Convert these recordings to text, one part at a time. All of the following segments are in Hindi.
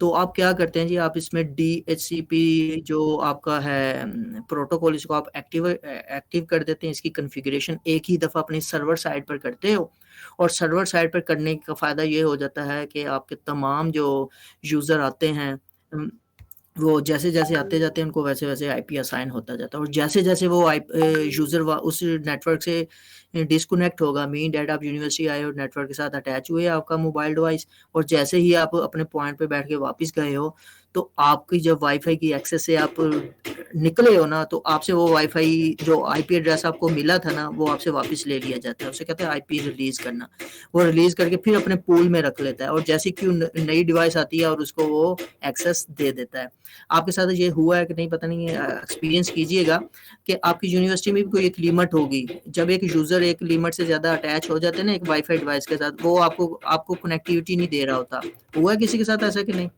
तो आप क्या करते हैं जी, आप इसमें DHCP जो आपका है प्रोटोकॉल, इसको आप एक्टिव कर देते हैं। इसकी कॉन्फ़िगरेशन एक ही दफ़ा अपनी सर्वर साइड पर करते हो, और सर्वर साइड पर करने का फ़ायदा ये हो जाता है कि आपके तमाम जो यूज़र आते हैं, वो जैसे-जैसे आते जाते हैं उनको वैसे-वैसे आईपी असाइन होता जाता है, और जैसे-जैसे वो यूज़र उस नेटवर्क से डिस्कनेक्ट होगा, मीन दैट आप यूनिवर्सिटी आए और नेटवर्क के साथ अटैच हुए आपका मोबाइल डिवाइस, और जैसे ही आप अपने पॉइंट पे बैठ के वापस गए हो, तो आपकी जब वाईफाई की एक्सेस से आप निकले हो ना, तो आपसे वो वाईफाई जो आईपी एड्रेस आपको मिला था ना, वो आपसे वापस ले लिया जाता है। उसे कहते हैं आईपी रिलीज़ करना। वो रिलीज़ करके फिर अपने पूल में रख लेता है, और जैसे कि नई डिवाइस आती है और उसको वो एक्सेस दे देता है। आपके साथ ये हुआ है कि नहीं पता नहीं, एक्सपीरियंस कीजिएगा कि आपकी यूनिवर्सिटी में भी कोई एक लिमिट होगी। जब एक यूज़र एक लिमिट से ज़्यादा अटैच हो जाते हैं ना एक वाईफाई डिवाइस के साथ, वो आपको कनेक्टिविटी नहीं दे रहा होता। हुआ है किसी के साथ ऐसा कि नहीं?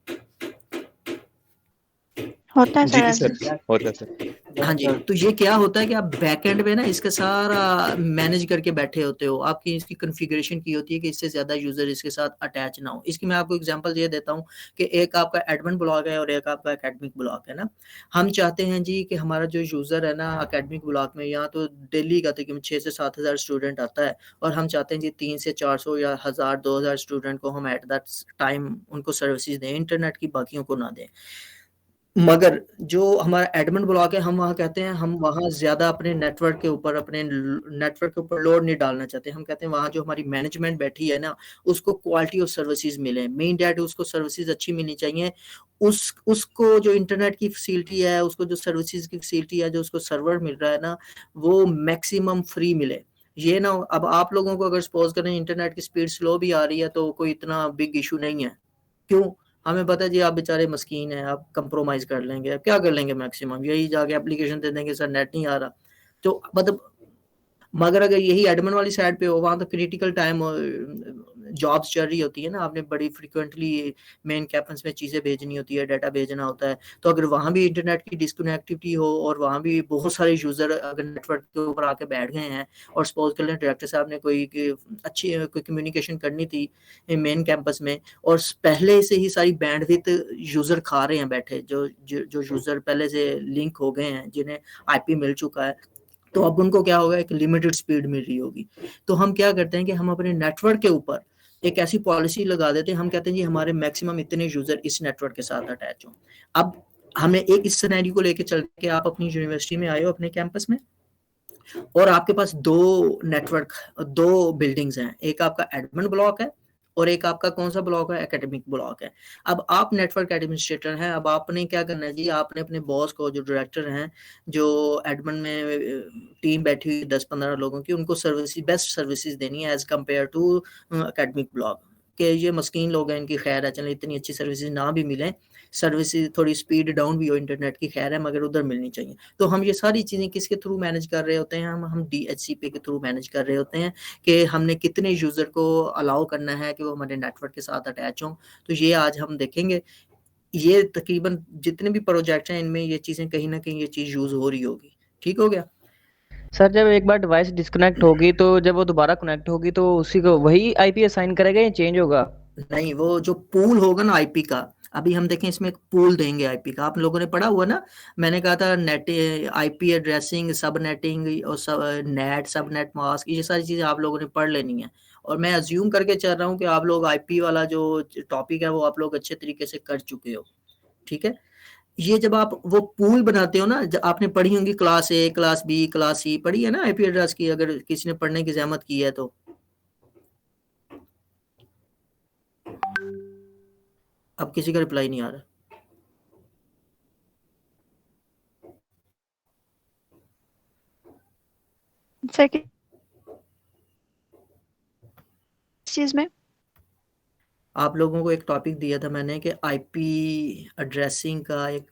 होता है जी सर सर, ऐसे। होता है सर। हाँ जी, तो ये क्या होता है कि आप बैकएंड में ना इसका सारा मैनेज करके बैठे होते हो। आपकी इसकी कॉन्फ़िगरेशन की होती है कि इससे ज़्यादा यूज़र इसके साथ अटैच ना हो। इसकी मैं आपको एग्ज़ाम्पल ये देता हूँ कि एक आपका एडमिन ब्लॉक है और एक आपका एकेडमिक ब्लॉक है ना। हम चाहते हैं जी कि हमारा जो यूज़र है ना एकेडमिक ब्लॉक में, यहाँ तो डेली का तकरीबन 6 से 7 हज़ार स्टूडेंट आता है, और हम चाहते हैं जी 3 से 400 या 1000 2000 स्टूडेंट को हम एट दैट टाइम उनको सर्विसेज़ दें इंटरनेट की, बाकियों को ना दें। मगर जो हमारा एडमिन ब्लॉक है, हम वहाँ कहते हैं हम वहाँ ज़्यादा अपने नेटवर्क के ऊपर लोड नहीं डालना चाहते। हम कहते हैं वहाँ जो हमारी मैनेजमेंट बैठी है ना, उसको क्वालिटी ऑफ सर्विसेज़ मिले। मेन दैट उसको सर्विसेज़ अच्छी मिलनी चाहिए। उसको जो इंटरनेट की फैसिलिटी है, उसको जो सर्विसेज़ की फैसिलिटी है, जो उसको सर्वर मिल रहा है ना, वो मैक्सिमम फ्री मिले। ये ना अब आप लोगों को अगर सपोज़ करें इंटरनेट की स्पीड स्लो भी आ रही है, तो कोई इतना बिग इश्यू नहीं है। क्यों? हमें पता है जी आप बेचारे मस्कीन हैं, आप कंप्रोमाइज़ कर लेंगे। अब क्या कर लेंगे मैक्सिमम? यही जाके एप्लीकेशन दे देंगे, सर नेट नहीं आ रहा। तो मतलब मगर अगर यही एडमिन वाली साइड पे हो, वहाँ तो क्रिटिकल टाइम जॉब्स चल रही होती है ना, आपने बड़ी फ्रीक्वेंटली मेन कैंपस में चीज़ें भेजनी होती है, डाटा भेजना होता है। तो अगर वहाँ भी इंटरनेट की डिस्कनेक्टिविटी हो और वहाँ भी बहुत सारे यूज़र अगर नेटवर्क के ऊपर आके बैठ गए हैं, और सपोज़ कर लें डायरेक्टर साहब ने कोई अच्छी कोई कम्युनिकेशन करनी थी मेन कैंपस में, और पहले से ही सारी बैंडविड्थ यूज़र खा रहे हैं बैठे, जो यूज़र पहले से लिंक हो गए हैं, जिन्हें आईपी मिल चुका है, तो अब उनको क्या होगा, एक लिमिटेड स्पीड मिल रही होगी। तो हम क्या करते हैं कि हम अपने नेटवर्क के ऊपर एक ऐसी पॉलिसी लगा देते हैं, हम कहते हैं जी हमारे मैक्सिमम इतने यूजर इस नेटवर्क के साथ अटैच हों। अब हमें एक इस सिनेरियो को लेके चल के आप अपनी यूनिवर्सिटी में आए हो अपने कैंपस में, और आपके पास दो बिल्डिंग्स हैं, एक आपका एडमिन ब्लॉक है और एक आपका कौन सा ब्लॉक है, एकेडमिक ब्लॉक है। अब आप नेटवर्क एडमिनिस्ट्रेटर हैं, अब आपने क्या करना है जी, आपने अपने बॉस को, जो डायरेक्टर हैं, जो एडमिन में टीम बैठी हुई 10-15 लोगों की, उनको सर्विसेज बेस्ट सर्विसेज देनी है as compare to academic block. कि ये मस्कीन लोग हैं, इनकी खैर है, चलो इतनी अच्छी सर्विसेज ना भी मिलें, सर्विसेज थोड़ी स्पीड डाउन भी हो इंटरनेट की, खैर है, मगर उधर मिलनी चाहिए। तो हम ये सारी चीज़ें किसके थ्रू मैनेज कर रहे होते हैं, हम DHCP के थ्रू मैनेज कर रहे होते हैं कि हमने कितने यूज़र को अलाउ करना है कि वो हमारे नेटवर्क के साथ अटैच हों। तो ये आज हम देखेंगे। ये तकरीबन जितने भी प्रोजेक्ट हैं, इनमें ये चीज़ें कहीं न कहीं ये चीज़ यूज़ हो रही होगी। ठीक हो गया? सर जब एक बार डिवाइस डिस्कनेक्ट होगी तो जब वो दोबारा कनेक्ट होगी तो उसी को वही आईपी असाइन करेगा या चेंज होगा? नहीं, वो जो पूल होगा ना आईपी का, अभी हम देखें इसमें एक पूल देंगे आईपी का, आप लोगों ने पढ़ा हुआ ना, मैंने कहा था नेट आईपी एड्रेसिंग, सबनेटिंग और सबनेट मास्क, ये सारी चीज़ें आप लोगों ने पढ़ लेनी है। और मैं अज्यूम करके चल रहा हूँ कि आप लोग आईपी वाला जो टॉपिक है वो आप लोग अच्छे तरीके से कर चुके हो। ठीक है? ये जब आप वो पूल बनाते हो ना, आपने पढ़ी होंगी class A, class B, class C पढ़ी है ना आईपी एड्रेस की, अगर किसी ने पढ़ने की जहमत की है तो। अब किसी का रिप्लाई नहीं आ रहा। सर किस चीज में? आप लोगों को एक टॉपिक दिया था मैंने कि आईपी एड्रेसिंग का एक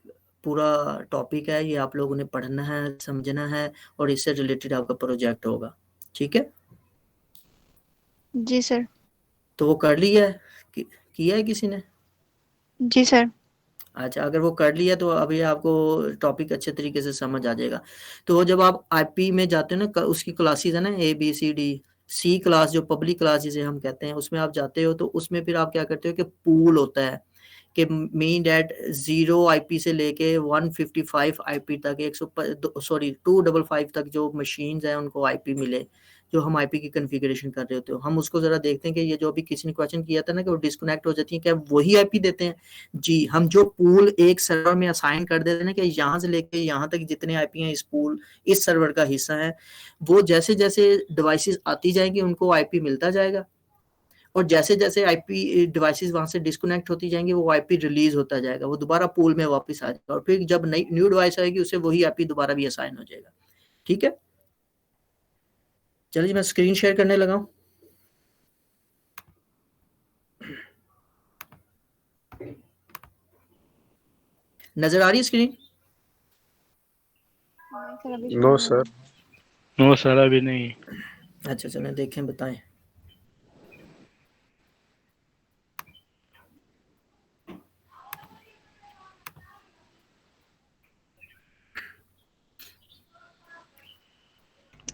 पूरा टॉपिक है, ये आप लोगों ने पढ़ना है, समझना है, और इससे रिलेटेड आपका प्रोजेक्ट होगा। ठीक है? जी सर। तो वो कर लिया है, किया है किसी ने? जी सर। अच्छा, अगर वो कर लिया तो अभी आपको टॉपिक अच्छे तरीके से समझ आ जाएगा। तो जब आप आईपी में जाते हो ना, उसकी क्लासेस है ना, ABCD, सी क्लास जो पब्लिक क्लास जिसे हम कहते हैं, उसमें आप जाते हो तो उसमें फिर आप क्या करते हो कि पूल होता है। कि मीन एट 0 आईपी से लेके 155 आईपी तक 255 तक जो मशीन्स हैं उनको आईपी मिले, जो हम आईपी की कॉन्फ़िगरेशन कर रहे होते हो। हम उसको जरा देखते हैं कि ये जो अभी किसी ने क्वेश्चन किया था ना कि वो डिस्कनेक्ट हो जाती है, क्या वही आईपी देते हैं? जी, हम जो पूल एक सर्वर में असाइन कर देते हैं ना कि यहाँ से लेके यहाँ तक जितने आईपी हैं इस पूल इस सर्वर का हिस्सा है, वो जैसे जैसे डिवाइसेस आती जाएंगी उनको आईपी मिलता जाएगा, और जैसे जैसे आईपी डिवाइसेस वहां से डिस्कनेक्ट होती जाएंगी वो आईपी रिलीज होता जाएगा, वो दोबारा पूल में वापस आ जाएगा, और फिर जब नई न्यू डिवाइस आएगी उसे वही आईपी दोबारा भी असाइन हो जाएगा। ठीक है, चलिए मैं स्क्रीन शेयर करने लगा हूं। नजर आ रही है screen? No sir. No sir अभी नहीं। अच्छा चलें देखें, बताएं।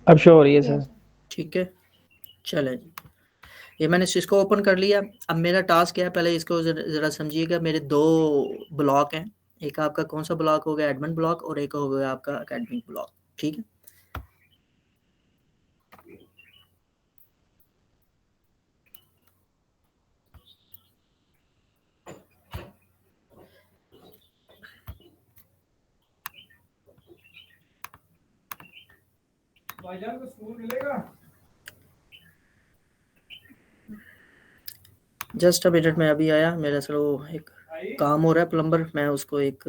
अब शो हो रही है सर। ठीक है, चले जी, ये मैंने सिस्को ओपन कर लिया। अब मेरा टास्क क्या है, पहले इसको जरा समझिएगा। मेरे दो ब्लॉक हैं, एक आपका कौन सा ब्लॉक हो गया, एडमिन ब्लॉक, और एक हो गया आपका एकेडमिक ब्लॉक। ठीक है, भाईजान को स्कूल मिलेगा? जस्ट अ मिनट में अभी आया, मेरा चलो एक काम हो रहा है प्लम्बर, मैं उसको एक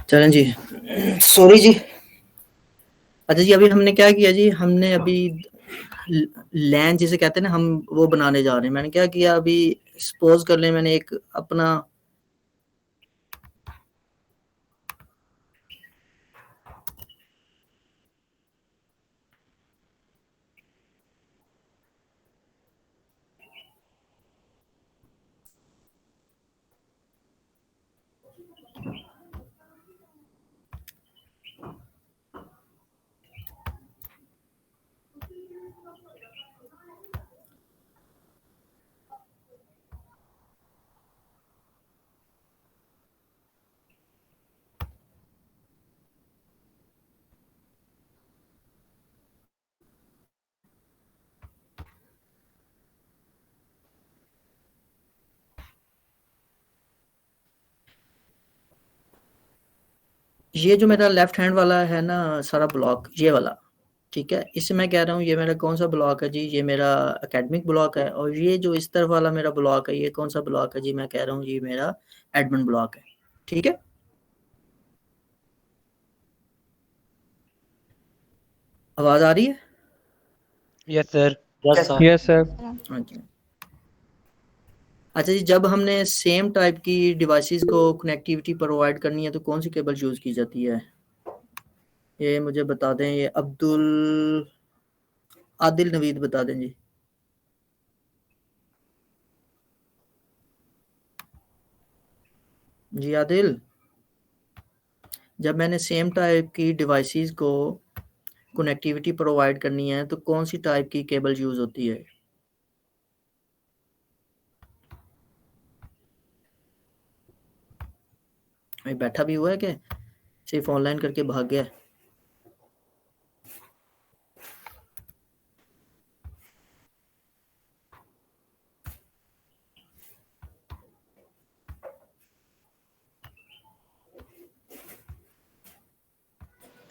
चलें जी, सॉरी जी। अच्छा जी, अभी हमने क्या किया जी, हमने अभी लैन जिसे कहते हैं ना, हम वो बनाने जा रहे हैं। मैंने क्या किया, अभी सपोज कर लें मैंने एक अपना ये जो मेरा लेफ्ट हैंड वाला है ना सारा ब्लॉक, ये वाला, ठीक है, इससे मैं कह रहा हूँ ये मेरा कौन सा ब्लॉक है जी, ये मेरा एकेडमिक ब्लॉक है, और ये जो इस तरफ वाला मेरा ब्लॉक है ये कौन सा ब्लॉक है जी, मैं कह रहा हूँ ये मेरा एडमिन ब्लॉक है। ठीक है, आवाज आ रही है? Yes sir. Yes sir. अच्छा अच्छा जी, जब हमने सेम टाइप की डिवाइसेस को कनेक्टिविटी प्रोवाइड करनी है तो कौन सी केबल यूज की जाती है, ये मुझे बता दें, ये आदिल नवीद बता दें जी। जी आदिल, जब मैंने सेम टाइप की डिवाइसेस को कनेक्टिविटी प्रोवाइड करनी है तो कौन सी टाइप की केबल यूज होती है? भाई बैठा भी हुआ है क्या, सिर्फ ऑनलाइन करके भाग गया?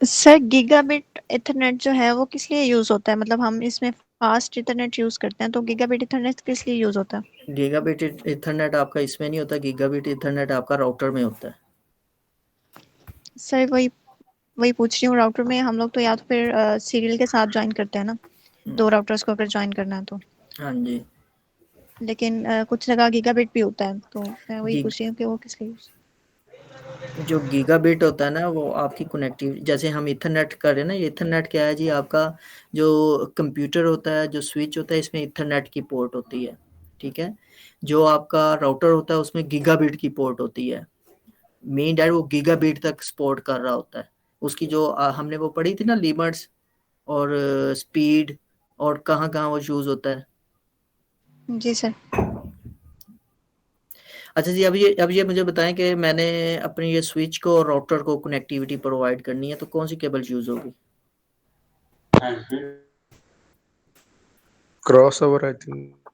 सर गीगाबिट इथरनेट जो है वो किस लिए यूज होता है, मतलब हम इसमें फास्ट इथरनेट यूज करते हैं तो गीगाबिट इथरनेट किस लिए यूज होता है? गीगाबिट इथरनेट आपका इसमें नहीं होता, गीगाबिट इथरनेट आपका राउटर में होता है। सर वही वही पूछ रही हूँ, राउटर में हम लोग तो या तो फिर सीरियल के साथ ज्वाइन करते हैं ना, दो राउटर्स को अगर ज्वाइन करना है तो। हाँ जी, लेकिन कुछ जगह गीगाबिट भी होता है तो मैं वही गी- पूछ रही हूँ कि वो किस लिए यूज। जो गीगाबिट होता है ना वो आपकी कनेक्टिव, जैसे हम इथरनेट कर रहे हैं ना, ये इथरनेट क्या है जी, आपका जो कंप्यूटर होता है, जो स्विच होता है, इसमें इथरनेट की पोर्ट होती है। ठीक है, जो आपका राउटर होता है उसमें गीगाबिट की पोर्ट होती है। मेन डैट वो गीगाबिट तक सपोर्ट कर रहा होता है। उसकी जो हमने वो पढ़ी थी ना, लिमिट्स और स्पीड और कहाँ कहाँ वो यूज होता है। जी सर। अच्छा जी, अब ये मुझे बताएं कि मैंने अपनी ये स्विच को और राउटर को कनेक्टिविटी प्रोवाइड करनी है तो कौन सी केबल यूज होगी? Cross over I think.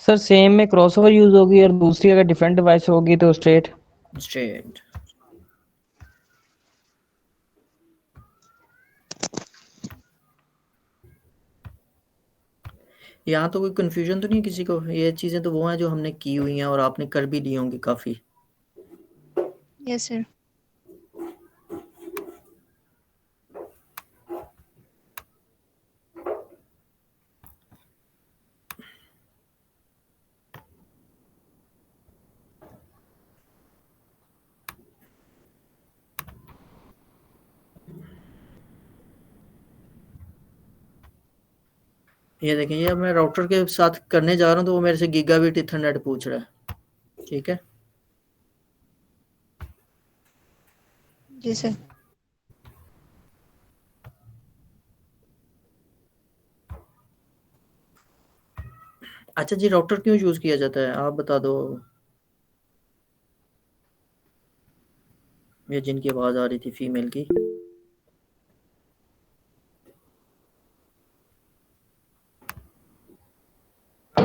Sir same में क्रॉसओवर यूज होगी और दूसरी अगर डिफरेंट डिवाइस होगी तो स्ट्रेट। स्ट्रेट। यहाँ तो कोई कंफ्यूजन तो नहीं किसी को, ये चीजें तो वो हैं जो हमने की हुई हैं और आपने कर भी ली होंगी काफी। Yes sir. ये देखें, ये अब मैं राउटर के साथ करने जा रहा हूँ तो वो मेरे से गीगाबिट इथरनेट पूछ रहा है। ठीक है, जी सर। अच्छा जी, राउटर क्यों यूज किया जाता है आप बता दो, ये जिनकी आवाज आ रही थी फीमेल की।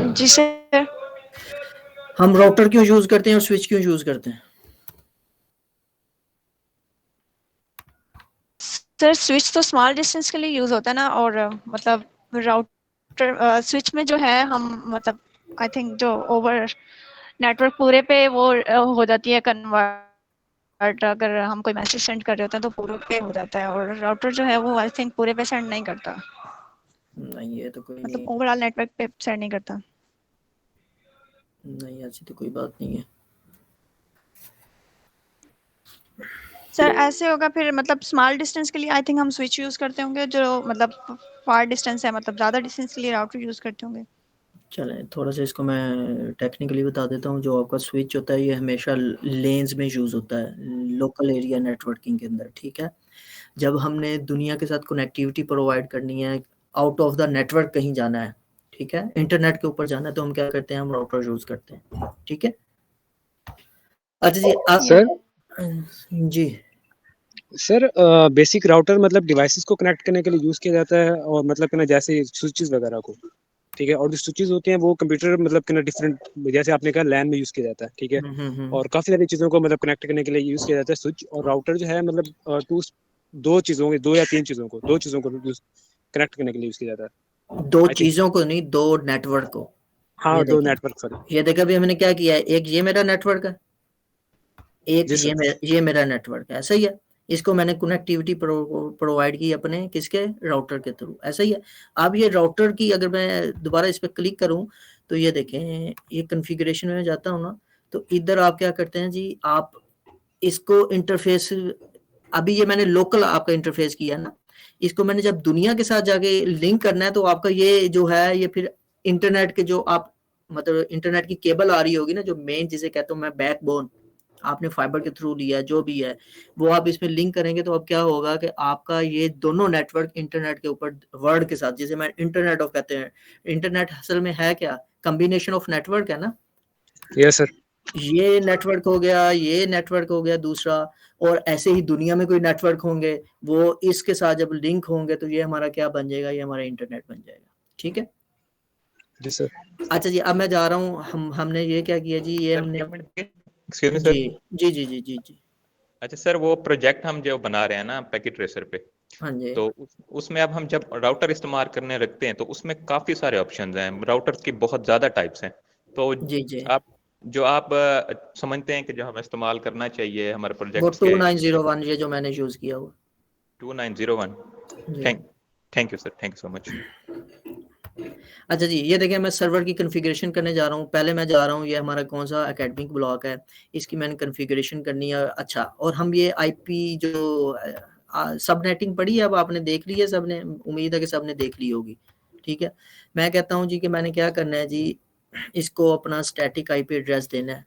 जी सर। हम राउटर क्यों यूज करते हैं और स्विच क्यों यूज करते हैं? सर स्विच तो स्मॉल डिस्टेंस के लिए यूज होता है ना, और मतलब राउटर स्विच में जो है हम मतलब आई थिंक जो ओवर नेटवर्क पूरे पे वो हो जाती है कन्वर्ट, अगर हम कोई मैसेज सेंड कर रहे होते हैं तो पूरे पे हो जाता है, और राउटर जो है वो आई थिंक पूरे पे सेंड नहीं करता, नहीं, ये तो कोई मतलब नहीं, ओवरऑल नेटवर्क पे सेंड नहीं करता। नहीं ऐसी तो कोई बात नहीं है। सर ऐसे होगा फिर, मतलब स्मॉल डिस्टेंस के लिए आई थिंक हम स्विच यूज करते होंगे, जो मतलब फार डिस्टेंस है, मतलब ज्यादा डिस्टेंस के लिए राउटर यूज करते होंगे। चलें थोड़ा सा इसको मैं टेक्निकली बता देता हूँ। जो आपका स्विच होता है ये हमेशा लेन्स में यूज़ होता है लोकल एरिया नेटवर्किंग के अंदर। ठीक है, जब हमने दुनिया के साथ कनेक्टिविटी प्रोवाइड करनी है, आउट ऑफ द नेटवर्क कहीं जाना है, ठीक है, इंटरनेट के ऊपर जाना है, तो हम क्या करते हैं, हम राउटर यूज़ करते हैं। ठीक है, अच्छा जी सर जी सर बेसिक राउटर मतलब डिवाइसेस को कनेक्ट करने के लिए यूज किया जाता है, और मतलब कि ना जैसे स्विचेस वगैरह को, ठीक है, और जो स्विचेस होते हैं वो कंप्यूटर मतलब कि ना डिफरेंट, जैसे आपने कहा लैन में यूज किया जाता है, ठीक है, और काफी सारी चीजों को मतलब कनेक्ट करने के लिए यूज किया जाता है स्विच। और राउटर जो है मतलब दो चीजों को, दो या तीन चीजों को यूज कनेक्ट करने के लिए यूज किया जाता है? दो I think- चीजों को नहीं, दो नेटवर्क को। हाँ, ये दो देखें। Network, sorry. ये देखा अभी हमने क्या किया है, एक ये मेरा नेटवर्क है, एक जी सर। ये मेरा नेटवर्क है, सही है। इसको मैंने कनेक्टिविटी प्रोवाइड की अपने किसके, राउटर के थ्रू, ऐसा ही है। अब ये राउटर की अगर मैं दोबारा इस पर क्लिक करूं तो ये देखें, ये कॉन्फ़िगरेशन में जाता हूं ना, तो इधर आप क्या करते हैं जी, आप इसको इंटरफेस, अभी ये मैंने लोकल आपका इंटरफेस किया ना, इसको मैंने जब दुनिया के साथ जाके लिंक करना है तो आपका ये जो है, ये फिर इंटरनेट के जो आप मतलब इंटरनेट की केबल आ रही होगी ना, जो मेन जिसे कहता हूँ मैं बैकबोन, आपने फाइबर के थ्रू लिया जो भी है, वो आप इसमें लिंक करेंगे तो अब क्या होगा कि आपका ये दोनों नेटवर्क इंटरनेट के ऊपर वर्ड के साथ, जिसे मैं इंटरनेट ऑफ कहते हैं, इंटरनेट असल में है क्या, कम्बिनेशन ऑफ नेटवर्क है ना। Yes sir. ये नेटवर्क हो गया, ये नेटवर्क हो गया दूसरा, और ऐसे ही दुनिया में कोई नेटवर्क होंगे, वो इसके साथ जब लिंक होंगे तो ये हमारा क्या बन जाएगा, ये हमारा इंटरनेट बन जाएगा। ठीक है जी सर। अच्छा जी, अब मैं जा रहा हूँ, हमने ये क्या किया जी, ये हमने एक्सक्यूज मी सर। जी जी जी जी जी। अच्छा सर, वो प्रोजेक्ट हम जो बना रहे हैं ना पैकेट ट्रेसर पे, हाँ जी। तो उसमें अब हम जब राउटर इस्तेमाल करने लगते हैं तो उसमें काफी सारे ऑप्शंस हैं, राउटर की बहुत ज्यादा टाइप्स हैं। तो जी जी, आप समझते हैं कि जो हमें इस्तेमाल करना चाहिए हमारे वो प्रोजेक्ट्स 2901 ये जो मैंने यूज किया हुआ। 2901। जी। Thank you sir, thank you so much. अच्छा जी, ये देखिए मैं सर्वर की कॉन्फ़िगरेशन करने जा रहा हूँ। पहले मैं जा रहा हूँ, ये हमारा कौन सा एकेडमिक ब्लॉक है, इसकी मैंने कॉन्फ़िगरेशन करनी है। अच्छा, और हम ये आईपी जो सब नेटिंग पढ़ी है, अब आपने देख ली है सबने, उम्मीद है कि सबने देख ली होगी। ठीक है, मैं कहता हूँ जी कि मैंने क्या करना है जी, इसको अपना स्टैटिक आईपी एड्रेस देना है।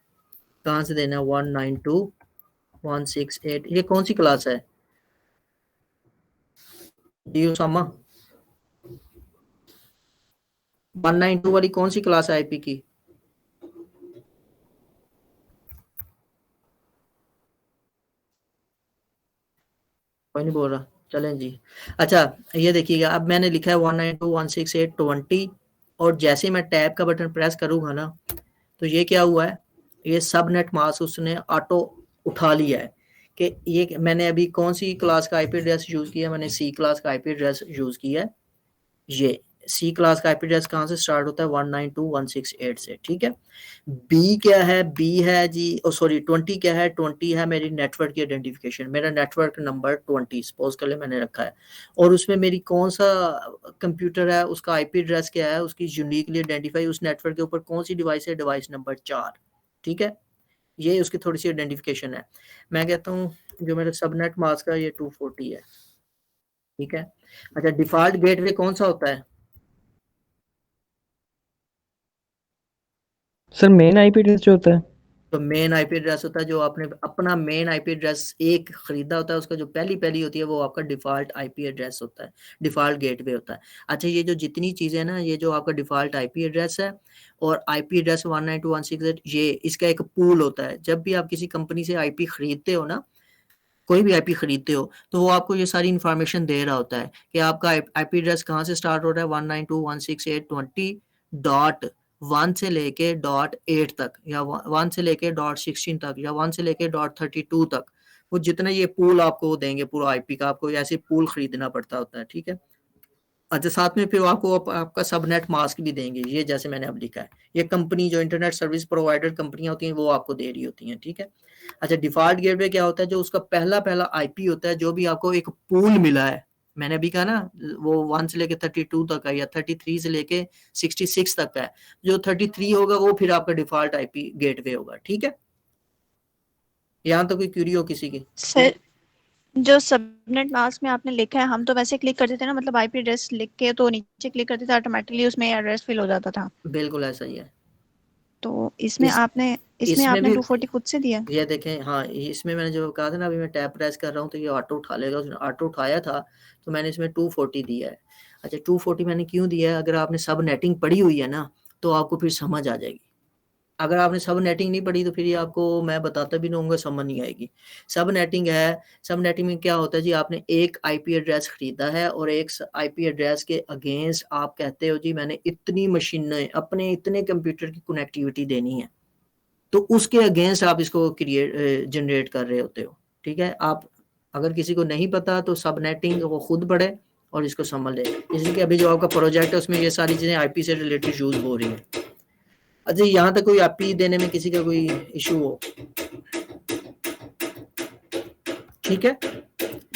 कहाँ से देना है, 192.168। ये कौन सी क्लास है जी उसामा, 192 वाली कौन सी क्लास है आईपी की? कोई नहीं बोल रहा, चलें जी। अच्छा, ये देखिएगा, अब मैंने लिखा है 192.168.20, और जैसे ही मैं टैब का बटन प्रेस करूंगा ना, तो ये क्या हुआ है, ये सबनेट मास्क उसने ऑटो उठा लिया है कि ये मैंने अभी कौन सी क्लास का आईपी एड्रेस यूज किया, मैंने सी क्लास का आईपी एड्रेस यूज किया है। ये सी क्लास का आईपी एड्रेस कहाँ से स्टार्ट होता है, 192.168 से। ठीक है, बी क्या है, बी है जी, ओ सॉरी 20 क्या है, 20 है मेरी नेटवर्क की आइडेंटिफिकेशन, मेरा नेटवर्क नंबर 20 सपोज कर ले मैंने रखा है, और उसमें मेरी कौन सा कंप्यूटर है, उसका आईपी एड्रेस क्या है, उसकी यूनिकली आइडेंटिफाई, उस नेटवर्क के ऊपर कौन सी डिवाइस है, डिवाइस नंबर 4। ठीक है, ये उसकी थोड़ी सी आइडेंटिफिकेशन है। मैं कहता हूँ जो मेरा सबनेट मास्क है ये 240 है। ठीक है, अच्छा डिफॉल्ट गेटवे कौन सा होता है? सर मेन आईपी एड्रेस जो होता है, तो मेन आईपी एड्रेस होता है जो आपने अपना मेन आईपी एड्रेस एक खरीदा होता है, उसका जो पहली होती है वो आपका डिफॉल्ट आईपी एड्रेस होता है, डिफॉल्ट गेटवे होता है। अच्छा, ये जो जितनी चीजें ना, ये जो आपका डिफॉल्ट आईपी एड्रेस है और आईपी एड्रेस 192.168, ये इसका एक पूल होता है। जब भी आप किसी कंपनी से आईपी खरीदते हो ना, कोई भी आईपी खरीदते हो, तो वो आपको ये सारी इन्फॉर्मेशन दे रहा होता है कि आपका आईपी एड्रेस कहाँ से स्टार्ट हो रहा है, 192.168.20.1 से लेके .8 तक, या 1 से लेके .16 तक, या 1 से लेके .32 तक। वो जितना ये पूल आपको देंगे पूरा आईपी का, आपको ऐसे पूल खरीदना पड़ता होता है। ठीक है, अच्छा साथ में फिर आपको आपका सबनेट मास्क भी देंगे, ये जैसे मैंने अब लिखा है, ये कंपनी जो इंटरनेट सर्विस प्रोवाइडर कंपनियां होती हैं वो आपको दे रही होती हैं। ठीक है, अच्छा डिफॉल्ट गेटवे क्या होता है, जो उसका पहला आईपी होता है, जो भी आपको एक पूल मिला है, मैंने अभी कहा ना वो 1 से लेके 32 तक है, या 33 से लेके 66 तक है, जो 33 होगा वो फिर आपका डिफॉल्ट आईपी गेटवे होगा। ठीक है, यहाँ तो कोई क्यूरी हो किसी की? सर जो सबनेट मास्क में आपने लिखा है, हम तो वैसे क्लिक करते थे ना, मतलब आईपी एड्रेस लिख के तो नीचे क्लिक करते थे, ऑटोमेटिकली उसमें एड्रेस फिल हो जाता था। बिल्कुल ऐसा ही है। तो इसमें इस- आपने इसमें भी 240 खुद से दिया? ये देखें, हाँ इसमें मैंने जो कहा था ना, अभी मैं टैब प्रेस कर रहा हूँ तो ये ऑटो उठा लेगा, उसने ऑटो उठाया था तो मैंने इसमें 240 दिया है। अच्छा 240 मैंने क्यों दिया है, अगर आपने सब नेटिंग पढ़ी हुई है ना तो आपको फिर समझ आ जाएगी। अगर आपने सब नेटिंग नहीं पढ़ी तो फिर ये आपको मैं बताता भी नहीं हूँ, समझ नहीं आएगी। सब नेटिंग है, सब नेटिंग में क्या होता है जी, आपने एक आईपी एड्रेस खरीदा है और एक आईपी एड्रेस के अगेंस्ट आप कहते हो जी मैंने इतनी मशीनें, अपने इतने कंप्यूटर की कनेक्टिविटी देनी है, तो उसके अगेंस्ट आप इसको जनरेट कर रहे होते हो। ठीक है, आप अगर किसी को नहीं पता तो सब नेटिंग वो खुद पढ़े, और इसको संभाल ले। जैसे कि अभी जो आपका प्रोजेक्ट है उसमें ये सारी चीज़ें आईपी से रिलेटेड यूज हो रही हैं। अच्छा, यहाँ तक कोई आईपी देने में किसी का कोई इशू हो? ठीक है।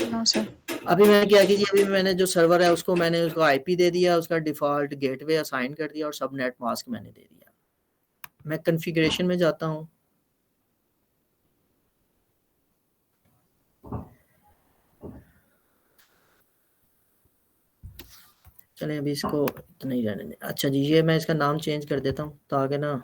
No sir. अभी मैंने क्या किया, अभी मैंने जो सर्वर है उसको मैंने उसको आईपी दे दिया, उसका डिफॉल्ट गेटवे असाइन कर दिया और सबनेट मास्क मैंने दे दिया। मैं कॉन्फ़िगरेशन में जाता हूँ। चलें अभी इसको इतना ही रहने दें। अच्छा जी, ये मैं इसका नाम चेंज कर देता हूँ ताकि ना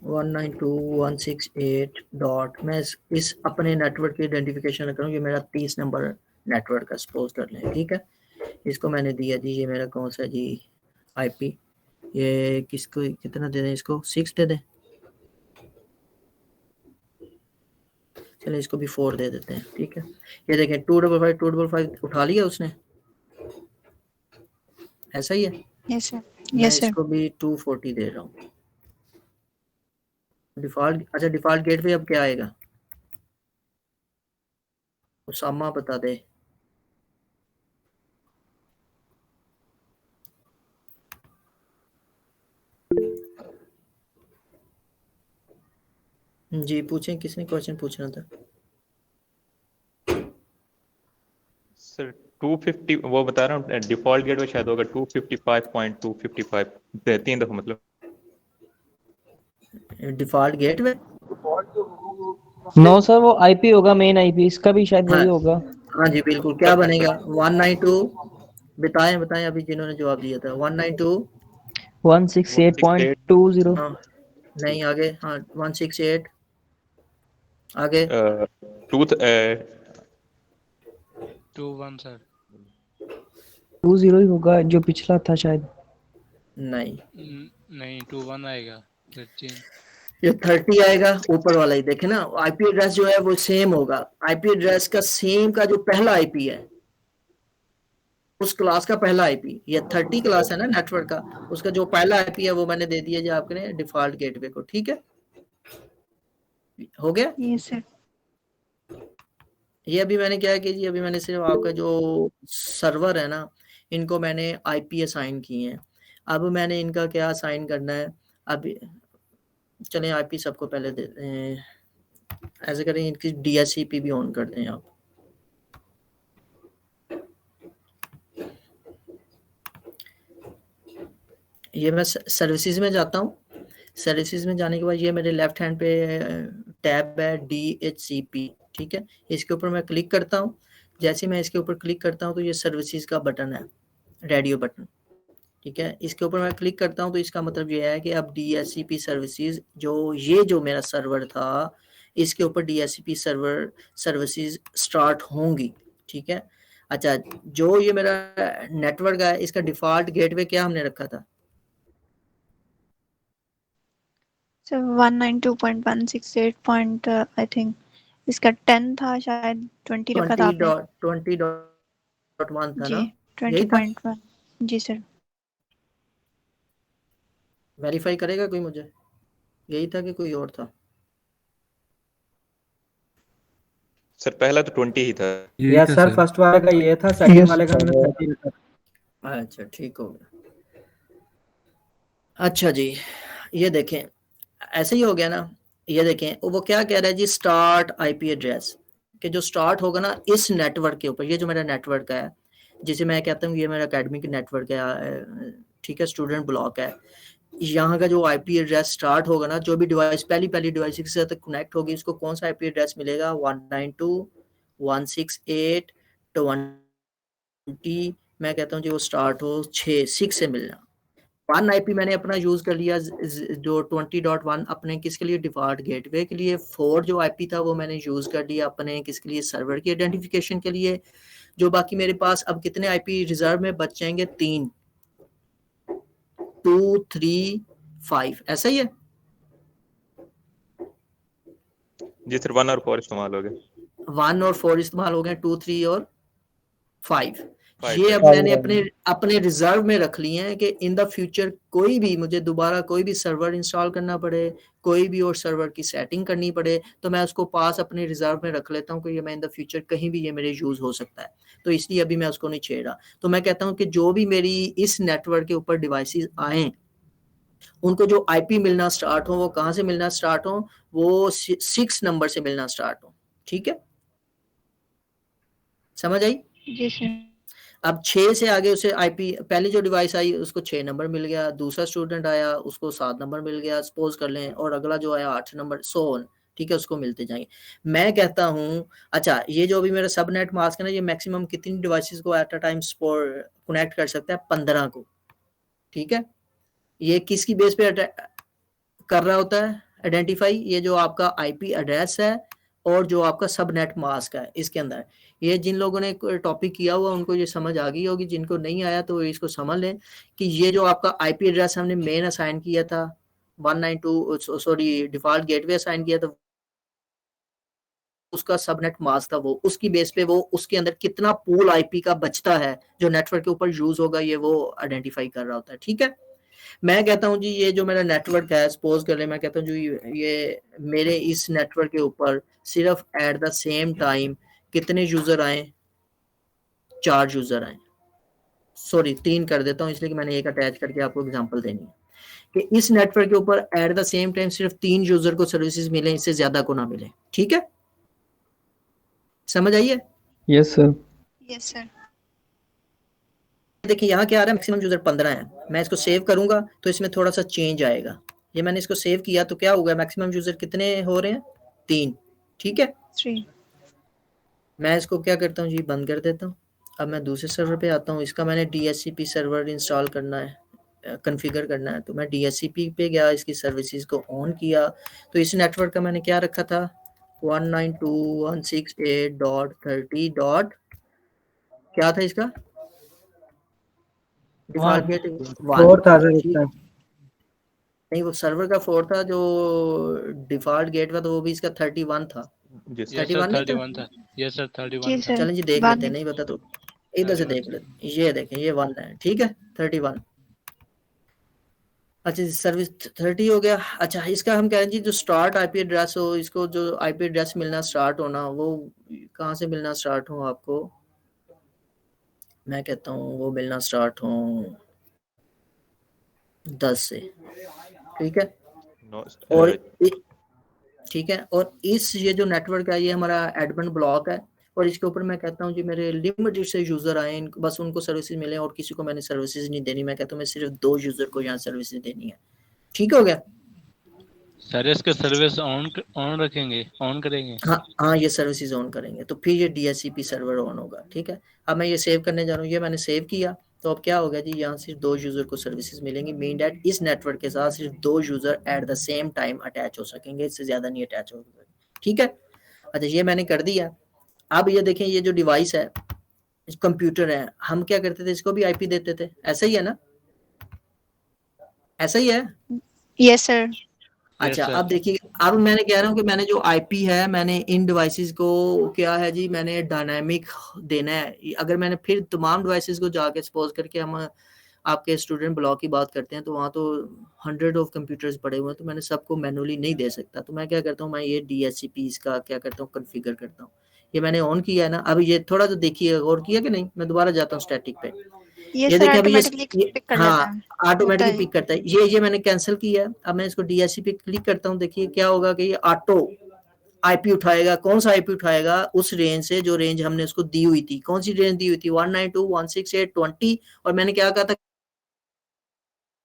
.192.168. मैं इस अपने नेटवर्क की आइडेंटिफिकेशन करूँ, ये मेरा 30 नंबर नेटवर्क का सपोज कर लें। ठीक है, इसको मैंने दिया जी, ये मेरा कौन सा जी आईपी, ये किसको कितना दे दें, इसको 6 दे दें। चलिए इसको भी 4 दे देते हैं। ठीक है, ये देखें 255 उठा लिया उसने, ऐसा ही है। Yes sir. मैं यस सर। इसको भी 240 दे रहा हूँ डिफॉल्ट। अच्छा, डिफॉल्ट गेट पे अब क्या आएगा, उसामा बता दे। जी पूछें, किसने क्वेश्चन पूछना था? सर 250 वो बता रहा हूँ, डिफॉल्ट गेट शायद होगा 255.255 3 दफा मतलब डिफॉल्ट गेट पे। नो सर, वो आईपी होगा, मेन आईपी, इसका भी शायद वही होगा। हाँ जी बिल्कुल, क्या बनेगा 192, बताएं बताएं अभी जिन्होंने जवाब दिया था। 192 168.20। हाँ नहीं, आगे। हाँ 168 आगे 21 सर। 20 ही होगा जो पिछला था शायद। नहीं, नहीं 21 आएगा 13। ये 30 आएगा ऊपर वाला ही, देखे ना आईपी एड्रेस जो है वो सेम होगा। आईपी एड्रेस का सेम का जो पहला आईपी है उस क्लास का पहला आईपी, ये 30 क्लास है ना नेटवर्क का, उसका जो पहला आईपी है वो मैंने दे दिया जो आपने डिफॉल्ट गेटवे को। ठीक है, हो गया। Yes sir. ये अभी मैंने क्या किया जी, अभी मैंने सिर्फ आपका जो सर्वर है ना इनको मैंने आईपी असाइन किए हैं। अब मैंने इनका क्या असाइन करना है, अभी चलें आईपी सबको पहले देते हैं। ऐसे करें, इनकी डीएचसीपी भी ऑन करते हैं आप। ये मैं सर्विसेज में जाता हूँ। सर्विसेज में जाने के बाद ये मेरे लेफ्ट हैंड पे टैब है DHCP। ठीक है, इसके ऊपर मैं क्लिक करता हूँ। जैसे मैं इसके ऊपर क्लिक करता हूँ तो ये सर्विसेज का बटन है, रेडियो बटन। ठीक है, इसके ऊपर मैं क्लिक करता हूँ तो इसका मतलब ये है कि अब DHCP सर्विसेज जो मेरा सर्वर था इसके ऊपर DHCP सर्वर सर्विसेज स्टार्ट होंगी। ठीक है, अच्छा जो ये मेरा नेटवर्क है इसका डिफॉल्ट गेटवे क्या हमने रखा था? सर 192.168. आई थिंक इसका 10 था, शायद 20 रखा था आपने। 20.1 था जी ना, यही था। 20.1। जी सर। वेरीफाई करेगा कोई मुझे, यही था कि कोई और था? सर पहला तो 20 ही था। यस सर, फर्स्ट वाले का ये था, सेकंड वाले का हमने 30 रखा था। अच्छा ठीक हो गया। अच्छा जी, ये देखें ऐसे ही हो गया ना। ये देखें वो क्या कह रहा है जी, स्टार्ट आईपी एड्रेस कि जो स्टार्ट होगा ना इस नेटवर्क के ऊपर, ये जो मेरा नेटवर्क है जिसे मैं कहता हूँ ये मेरा एकेडमिक नेटवर्क है। ठीक है, स्टूडेंट ब्लॉक है। यहाँ का जो आईपी एड्रेस स्टार्ट होगा ना, जो भी डिवाइस पहली डिवाइस के साथ कनेक्ट होगी उसको कौन सा आईपी एड्रेस मिलेगा? 192.168.20। मैं कहता हूँ जी वो स्टार्ट हो 6 से मिलना। 1 आईपी मैंने अपना यूज कर लिया जो 20.1 अपने किसके लिए, डिफॉल्ट गेटवे के लिए। 4 जो आईपी था वो मैंने यूज कर लिया अपने किसके लिए, सर्वर की आइडेंटिफिकेशन के लिए। जो बाकी मेरे पास अब कितने आईपी रिजर्व में बच जाएंगे? 3, 2, 3, 5, ऐसा ही है। जी सर 1 और 4 इस्तेमाल हो गए। 1 और 4 इस्तेमाल हो गए, 2, 3 और 5। 5 ये अब है। मैंने अपने रिजर्व में रख लिए हैं कि इन द फ्यूचर कोई भी मुझे दोबारा कोई भी सर्वर इंस्टॉल करना पड़े, कोई भी और सर्वर की सेटिंग करनी पड़े, तो मैं उसको पास अपने रिजर्व में रख लेता हूँ कि ये मैं इन द फ्यूचर कहीं भी ये मेरे यूज हो सकता है, तो इसलिए अभी मैं उसको नहीं छेड़ रहा। तो मैं कहता हूँ कि जो भी मेरी इस नेटवर्क के ऊपर डिवाइसेस आए, उनको जो आईपी मिलना स्टार्ट हो, वो कहाँ से मिलना स्टार्ट हो, वो 6 नंबर से मिलना स्टार्ट हो। ठीक है, समझ आई? जी सर। अब 6 से आगे उसे आईपी, पहली जो डिवाइस आई उसको 6 नंबर मिल गया, दूसरा स्टूडेंट आया उसको 7 नंबर मिल गया सपोज कर लें, और अगला जो आया 8 नंबर, सो ऑन। ठीक है, उसको मिलते जाएंगे। मैं कहता हूँ अच्छा, ये जो भी मेरा सबनेट मास्क है ना, ये मैक्सिमम कितनी डिवाइसेस को एट अ टाइम कनेक्ट कर सकता है? 15 को। ठीक है, ये किसकी बेस पे कर रहा होता है आइडेंटिफाई? ये जो आपका आईपी एड्रेस है और जो आपका सबनेट मास्क है, इसके अंदर ये जिन लोगों ने टॉपिक किया हुआ उनको ये समझ आ गई होगी, जिनको नहीं आया तो इसको समझ लें कि ये जो आपका आईपी एड्रेस हमने मेन असाइन किया था 192, सॉरी डिफॉल्ट गेटवे असाइन किया था, उसका सबनेट मास्क था वो, उसकी बेस पे वो उसके अंदर कितना पूल आईपी का बचता है जो नेटवर्क के ऊपर यूज होगा, ये वो आइडेंटिफाई कर रहा होता है। ठीक है, मैं कहता हूं जी ये जो मेरा नेटवर्क है, सपोज कर ले मैं कहता हूं जी ये मेरे इस नेटवर्क के ऊपर सिर्फ एट द सेम टाइम कितने यूजर आए? 4 यूजर आए, सॉरी 3 कर देता हूं इसलिए कि मैंने एक अटैच करके आपको एग्जांपल देनी है कि इस नेटवर्क के ऊपर एट द सेम टाइम सिर्फ 3 यूजर को सर्विसेज मिले, इससे ज्यादा को ना मिले। ठीक है, समझ आइए? Yes sir. Yes sir. देखिए यहाँ क्या आ रहा है, मैक्सिमम यूजर 15 है। मैं इसको सेव करूंगा तो इसमें थोड़ा सा चेंज आएगा। ये मैंने इसको सेव किया तो क्या होगा, मैक्सिमम यूजर कितने हो रहे हैं? 3। ठीक है, 3। मैं इसको क्या करता हूँ जी, बंद कर देता हूँ। अब मैं दूसरे सर्वर पे आता हूँ, इसका मैंने DHCP सर्वर इंस्टॉल करना है, कॉन्फ़िगर करना है, तो मैं DHCP पे गया, इसकी सर्विसेज को ऑन किया, तो इस नेटवर्क का मैंने क्या रखा था 192.168.30. क्या था इसका डिफॉल्ट गेट? 4 था सर इसका। नहीं, वो सर्वर का 4 था, जो डिफॉल्ट गेट था तो वो भी इसका 31 था। जी सर। 31 नहीं था? 31 था। यस सर, 31 जी था। सर। चलें जी देख बाद लेते हैं, में नहीं पता तो इधर से देख लेते। ये देखें, ये 1 है। ठीक है, 31। अच्छा, सर्विस 30 हो गया। अच्छा, इसका हम कह रहे हैं जी जो स्टार्ट आईपी एड्रेस हो, इसको जो आईपी एड्रेस मिलना स्टार्ट होना, वो कहाँ से मिलना स्टार्ट हो आपको? मैं कहता हूँ वो मिलना स्टार्ट हो 10 से। ठीक है, और ठीक है, और इस ये जो नेटवर्क है ये हमारा एडमिन ब्लॉक है, और इसके ऊपर मैं कहता हूँ जी मेरे लिमिटेड से यूजर आए, बस उनको सर्विसेज मिले और किसी को मैंने सर्विसेज नहीं देनी। मैं कहता हूँ मैं सिर्फ 2 यूजर को यहाँ सर्विसेज देनी है। ठीक हो गया? सर इसके सर्विस ऑन रखेंगे, ऑन करेंगे? हाँ, ये सर्विसेज ऑन करेंगे तो फिर ये DHCP सर्वर ऑन होगा। ठीक है, अब मैं ये सेव करने जा रहा हूँ, ये मैंने सेव किया, तो अब क्या होगा जी, यहाँ सिर्फ 2 यूजर को सर्विसेज मिलेंगी। मीन डैट इस नेटवर्क के साथ सिर्फ 2 user at the same time attach हो सकेंगे, इससे ज्यादा नहीं अटैच हो सकेंगे। ठीक है, अच्छा ये मैंने कर दिया। अब ये देखें, ये जो डिवाइस है, कंप्यूटर है, हम क्या करते थे, इसको भी आईपी देते थे, ऐसा ही है ना? ऐसा ही है। Yes sir. अच्छा, sir. अब देखिए, अब मैंने कह रहा हूँ कि मैंने जो आईपी है, मैंने इन डिवाइसेस को क्या है जी, मैंने डायनामिक देना है। अगर मैंने फिर तमाम डिवाइसेस को जाके सपोज करके हम आपके स्टूडेंट ब्लॉक की बात करते हैं तो वहाँ तो 100 ऑफ कंप्यूटर्स पड़े हुए हैं, तो मैंने सबको मैनुअली नहीं दे सकता। तो मैं क्या करता हूँ, मैं ये DHCP इसका क्या करता हूँ, कॉन्फ़िगर करता हूँ। ये मैंने ऑन किया है ना, अब ये थोड़ा तो देखिए और किया कि नहीं, मैं दोबारा जाता हूँ स्टैटिक पे। ये ये सर देखिए, अभी ऑटोमेटिकली पिक कर लेता हाँ है। ऑटोमेटिकली पिक करता है। ये मैंने कैंसिल किया। अब मैं इसको DHCP पे क्लिक करता हूँ, देखिए क्या होगा कि ये ऑटो आईपी उठाएगा। कौन सा आईपी उठाएगा? उस रेंज से जो रेंज हमने उसको दी हुई थी। कौन सी रेंज दी हुई थी? 192.168.20, और मैंने क्या कहा था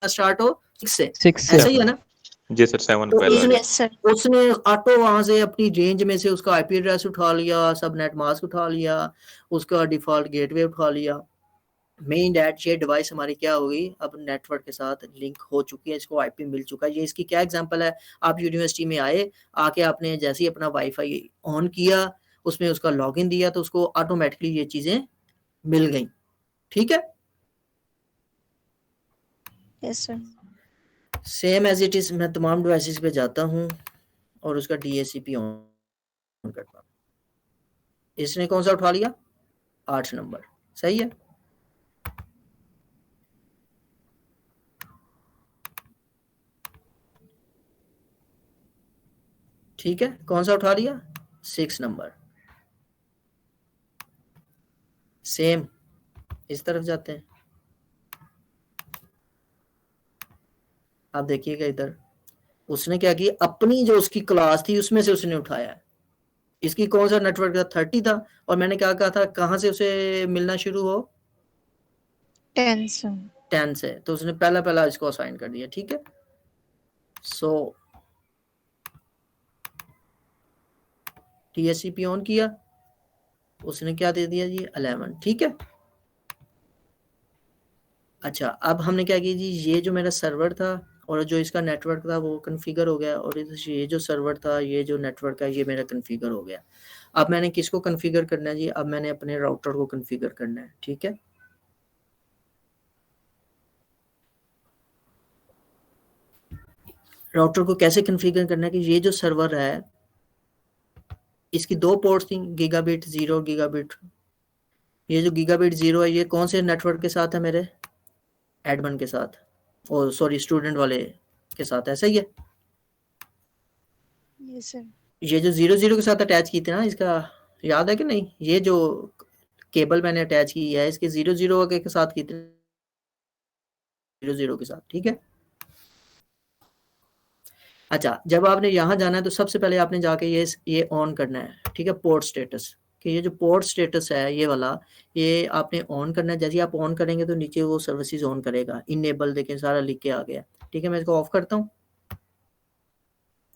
स्टार्ट हो 6 से। 6 से। ऐसा ही है ना? जी सर, 7 तो पहला। उसने ऑटो वहां से अपनी रेंज में से उसका आईपी एड्रेस उठा लिया, सबनेट मास्क उठा लिया, उसका डिफॉल्ट गेटवे उठा लिया। मेन डैट ये डिवाइस हमारी क्या होगी, अब नेटवर्क के साथ लिंक हो चुकी है, इसको आईपी मिल चुका है। ये इसकी क्या एग्जांपल है, आप यूनिवर्सिटी में आए, आके आपने जैसे ही अपना वाईफाई ऑन किया, उसमें उसका लॉगिन दिया, तो उसको ऑटोमेटिकली ये चीजें मिल गई। ठीक है, yes sir. Same as it is मैं तमाम डिवाइसेस पे जाता हूँ और उसका DHCP ऑन करता हूँ। इसने कौन सा उठा लिया? 8 नंबर। सही है। ठीक है, कौन सा उठा लिया? 6 नंबर। सेम इस तरफ जाते हैं, आप देखिएगा इधर उसने क्या किया, अपनी जो उसकी क्लास थी उसमें से उसने उठाया है। इसकी कौन सा नेटवर्क था? 30 था, और मैंने क्या कहा था कहाँ से उसे मिलना शुरू हो? 10 से, तो उसने पहला इसको असाइन कर दिया। ठीक है, सो TCP ऑन किया, उसने क्या दे दिया जी? 11। ठीक है, अच्छा अब हमने क्या किया जी, ये जो मेरा सर्वर था और जो इसका नेटवर्क था वो कन्फिगर हो गया, और ये जो सर्वर था, ये जो नेटवर्क है, ये मेरा कन्फिगर हो गया। अब मैंने किसको कन्फिगर करना है जी? अब मैंने अपने राउटर को कन्फिगर करना है। ठीक है, राउटर को कैसे कन्फिगर करना है कि ये जो सर्वर है इसकी 2 पोर्ट थी, गीगाबिट 0 और गीगाबिट। ये जो गीगाबिट 0 है ये कौन से नेटवर्क के साथ है? मेरे एडमिन के साथ, और सॉरी स्टूडेंट वाले के साथ, ऐसा ही है। Yes sir. ये जो 0 के साथ अटैच की थी ना, इसका याद है कि नहीं? ये जो केबल मैंने अटैच की है इसके 0 के साथ की थी, 0 के साथ। ठीक है, अच्छा जब आपने यहाँ जाना है तो सबसे पहले आपने जाके ये ऑन करना है। ठीक है, पोर्ट स्टेटस, कि ये जो पोर्ट स्टेटस है ये वाला, ये आपने ऑन करना है। जैसे आप ऑन करेंगे तो नीचे वो सर्विसेज ऑन करेगा, इनेबल, देखें सारा लिख के आ गया। ठीक है, मैं इसको ऑफ करता हूँ,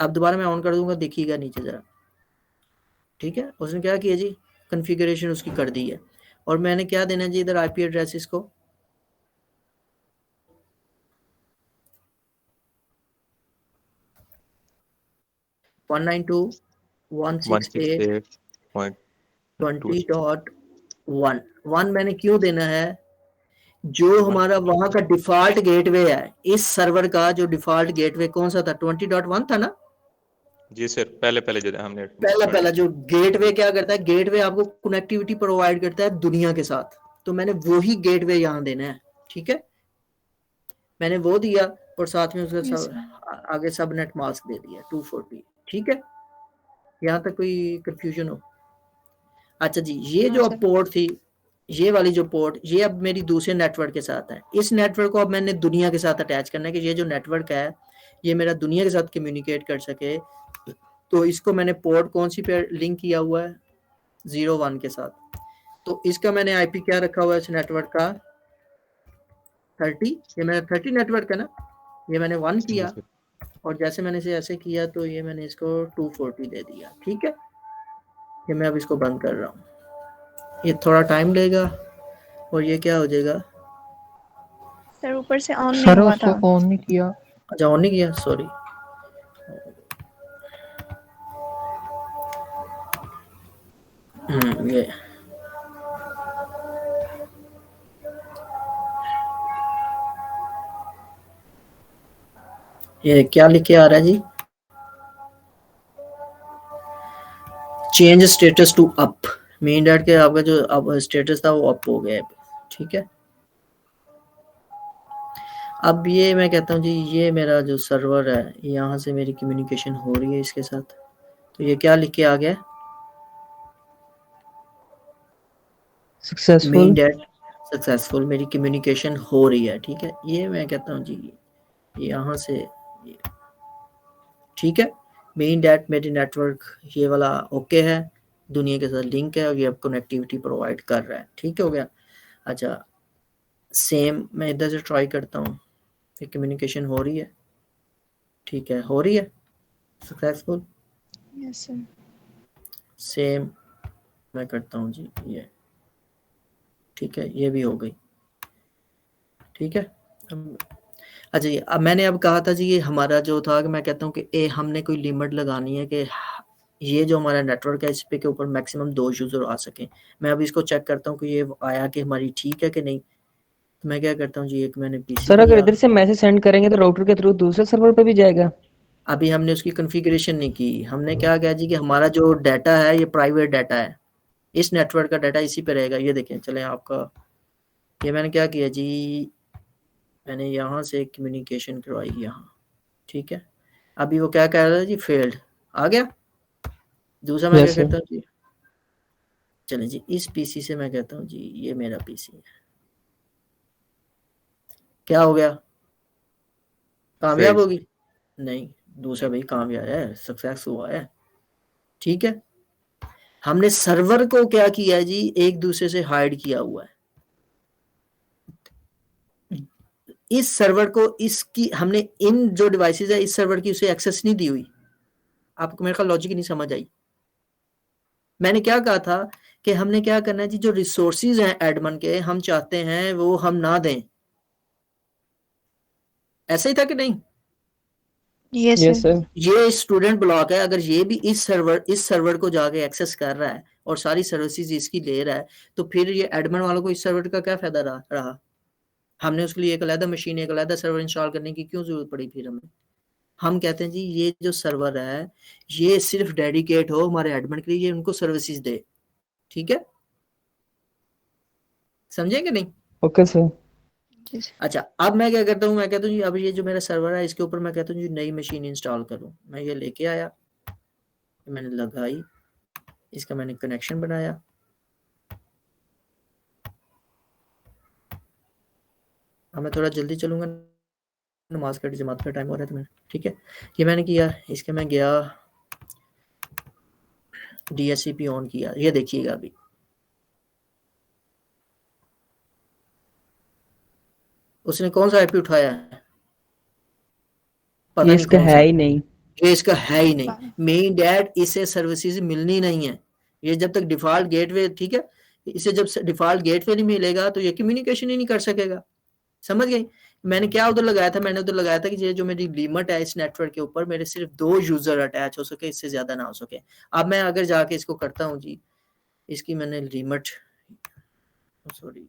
अब दोबारा मैं ऑन कर दूंगा, देखिएगा नीचे जरा। ठीक है, उसने क्या किया जी? कॉन्फ़िगरेशन उसकी कर दी है, और मैंने क्या देना है जी इधर? IP एड्रेस इसको 192.168.20.1 मैंने क्यों देना है? जो हमारा वहां का डिफॉल्ट गेटवे है, इस सर्वर का जो डिफॉल्ट गेटवे कौन सा था? 20.1 था ना? जी सर, पहले जो हमने पहला जो गेटवे क्या करता है, गेटवे आपको कनेक्टिविटी प्रोवाइड करता है दुनिया के साथ, तो मैंने वही गेटवे यहाँ देना है। ठीक है, मैंने वो दिया, और साथ में उसका आगे सबनेट मास्क दे दिया 240। ठीक है, यहाँ तक कोई कंफ्यूजन हो? अच्छा जी, ये जो अब पोर्ट थी, ये वाली जो पोर्ट, ये अब मेरी दूसरे नेटवर्क के साथ है। इस नेटवर्क को अब मैंने दुनिया के साथ अटैच करना है, कि ये जो नेटवर्क है ये मेरा दुनिया के साथ कम्युनिकेट कर सके। तो इसको मैंने पोर्ट कौन सी पे लिंक किया हुआ है? 01 के साथ। तो इसका मैंने IP क्या रखा हुआ है इस नेटवर्क का? 30। ये मेरा 30 नेटवर्क है ना, ये मैंने 1 किया, और जैसे मैंने इसे ऐसे किया तो ये मैंने इसको 240 दे दिया। ठीक है, ये मैं अब इसको बंद कर रहा हूँ, ये थोड़ा टाइम लेगा और ये क्या हो जाएगा? सर ऊपर से ऑन नहीं हुआ था। ऑन नहीं किया। अच्छा, ऑन नहीं किया, सॉरी। ये क्या लिख के आ रहा है जी? Change status to up, mean that के आपका जो अब स्टेटस था वो अप हो गया है। ठीक है, अब ये मैं कहता हूँ जी, ये मेरा जो सर्वर है यहाँ से मेरी कम्युनिकेशन हो रही है इसके साथ, तो ये क्या लिख के आ गया? सक्सेसफुल। मीन दैट सक्सेसफुल, मेरी कम्युनिकेशन हो रही है। ठीक है, ये मैं कहता हूँ जी यहाँ से, ठीक है, मीन दैट मेरी नेटवर्क ये वाला ओके है, दुनिया के साथ लिंक है और ये अब कनेक्टिविटी प्रोवाइड कर रहा है। ठीक हो गया। अच्छा, सेम मैं इधर से ट्राई करता हूँ, ये कम्युनिकेशन हो रही है? ठीक है, हो रही है, सक्सेसफुल। Yes sir. सेम मैं करता हूँ जी ये, ठीक है, ये भी हो गई। ठीक है, अच्छा जी, अब मैंने अब कहा था जी ये हमारा जो था कि मैं कहता हूँ कि हमने कोई लिमिट लगानी है कि ये जो हमारा नेटवर्क है इस पे के ऊपर मैक्सिमम 2 यूजर आ सकें। मैं अब इसको चेक करता हूँ कि ये आया कि हमारी ठीक है कि नहीं। तो मैं क्या करता हूँ जी, एक मैंने पीसी सर अगर इधर से मैसेज सेंड करेंगे तो राउटर के थ्रू दूसरे सर्वर पे भी जाएगा? अभी हमने उसकी कॉन्फ़िगरेशन नहीं की। हमने क्या किया जी कि हमारा जो डाटा है ये प्राइवेट डाटा है, इस नेटवर्क का डाटा इसी पे रहेगा। ये देखें, चलें आपका, ये मैंने क्या किया जी, मैंने यहाँ से कम्युनिकेशन करवाई यहाँ। ठीक है, अभी वो क्या कह रहा है जी, फेल्ड आ गया। दूसरा मैं Yes, क्या sir. करता हूँ जी, चलें जी, इस पीसी से मैं कहता हूँ जी ये मेरा पीसी है, क्या हो गया, कामयाब सही। होगी नहीं, दूसरा भाई कामयाब है, सक्सेस हुआ है, ठीक है। हमने सर्वर को क्या किया है जी, एक दूसरे से हाइड किया हुआ है, इस सर्वर को इसकी हमने इन जो डिवाइसेस है इस सर्वर की उसे एक्सेस नहीं दी हुई। आपको मेरे का लॉजिक नहीं समझ आई। मैंने क्या कहा था कि हमने क्या करना है जी, जो रिसोर्सेज हैं एडमन के हम चाहते हैं वो हम ना दें, ऐसा ही था कि नहीं? Yes, Yes, sir. sir. ये स्टूडेंट ब्लॉक है, अगर ये भी इस सर्वर को जाके एक्सेस कर रहा है और सारी सर्विसेज इसकी ले रहा है, तो फिर ये एडमन वालों को इस सर्वर का क्या फायदा रहा? हमने उसके लिए एक अलग मशीन, एक अलग सर्वर इंस्टॉल करने की क्यों जरूरत पड़ी फिर हमें? हम कहते हैं जी ये जो सर्वर है ये सिर्फ डेडिकेट हो हमारे एडमिन के लिए, ये उनको सर्विसेज दे, ठीक है, समझेंगे नहीं? Okay, sir. Yes. अच्छा, अब मैं क्या करता हूँ, मैं कहता हूँ जी अब ये जो मेरा सर्वर है इसके ऊपर मैं कहता हूँ जी नई मशीन इंस्टॉल करूँ। मैं ये लेके आया, मैंने लगाई, इसका मैंने कनेक्शन बनाया, अब मैं थोड़ा जल्दी चलूंगा, नमाज का जमात का टाइम हो रहा है तो मैं, ठीक है, ये मैंने किया, इसके मैं गया DHCP ऑन किया, ये देखिएगा अभी उसने कौन सा आईपी उठाया है, पता ये नहीं इसका कौन है सा, ही नहीं। ये इसका है ही नहीं, मेन डैट इसे सर्विसेज मिलनी नहीं है, ये जब तक डिफॉल्ट गेटवे, ठीक है, इसे जब डिफॉल्ट गेटवे नहीं मिलेगा तो ये कम्युनिकेशन ही नहीं कर सकेगा, समझ गई? मैंने क्या उधर लगाया था, मैंने उधर लगाया था कि ये जो मेरी लिमिट है इस नेटवर्क के ऊपर मेरे सिर्फ 2 यूजर अटैच हो सके, इससे ज्यादा ना हो सके। अब मैं अगर जाके इसको करता हूँ जी, इसकी मैंने लिमिट, सॉरी